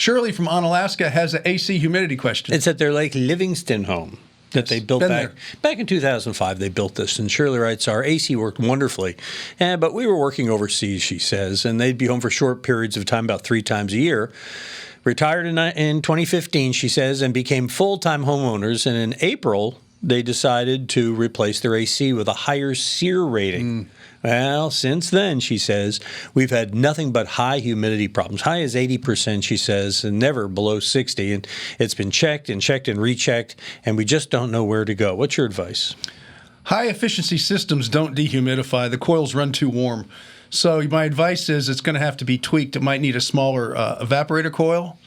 Shirley from Onalaska has an AC humidity question. It's at their Lake Livingston home that they built back in 2005. They built this, and Shirley writes, our AC worked wonderfully, but we were working overseas, she says, and they'd be home for short periods of time, about 3 times a year. Retired in 2015, she says, and became full-time homeowners, and in April, they decided to replace their AC with a higher SEER rating. Well, since then, she says, we've had nothing but high humidity problems. High as 80%, she says, and never below 60. And it's been checked and rechecked, and we just don't know where to go. What's your advice? High efficiency systems don't dehumidify. The coils run too warm. So my advice is it's going to have to be tweaked. It might need a smaller evaporator coil.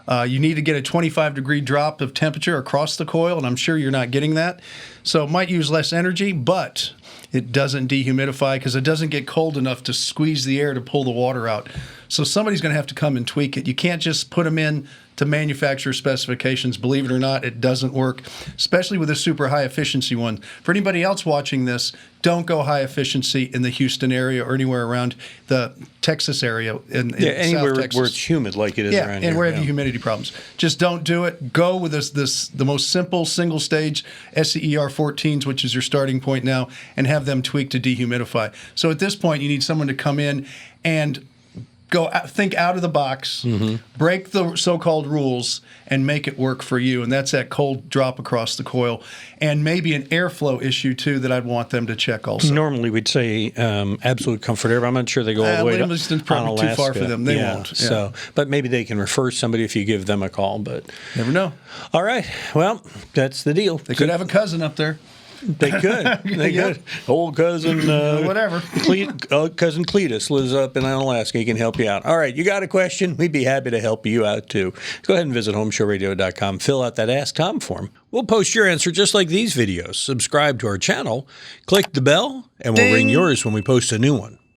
You need to get a 25-degree drop of temperature across the coil, and I'm sure you're not getting that. So it might use less energy, but it doesn't dehumidify because it doesn't get cold enough to squeeze the air to pull the water out. So somebody's going to have to come and tweak it. You can't just put them in to manufacturer specifications. Believe it or not, it doesn't work, especially with a super high efficiency one. For anybody else watching this, don't go high efficiency in the Houston area or anywhere around the Texas area in anywhere South Texas. Where it's humid like it is around here. And where you have humidity problems. Just don't do it. Go with the most simple single stage SCER 14s, which is your starting point now, and have them tweaked to dehumidify. So at this point, you need someone to come in and think out of the box, break the so-called rules, and make it work for you. And that's that cold drop across the coil. And maybe an airflow issue, too, that I'd want them to check also. Normally, we'd say absolute comfort air, but I'm not sure they go all the way to Livingston's probably too far for them. They won't. Yeah. So, but maybe they can refer somebody if you give them a call. But never know. All right. Well, that's the deal. They could have a cousin up there. They could. They could. Old cousin, whatever. Cousin Cletus lives up in Alaska. He can help you out. All right, you got a question? We'd be happy to help you out too. Go ahead and visit HomeShowRadio.com. Fill out that Ask Tom form. We'll post your answer just like these videos. Subscribe to our channel, click the bell, and we'll ring yours when we post a new one.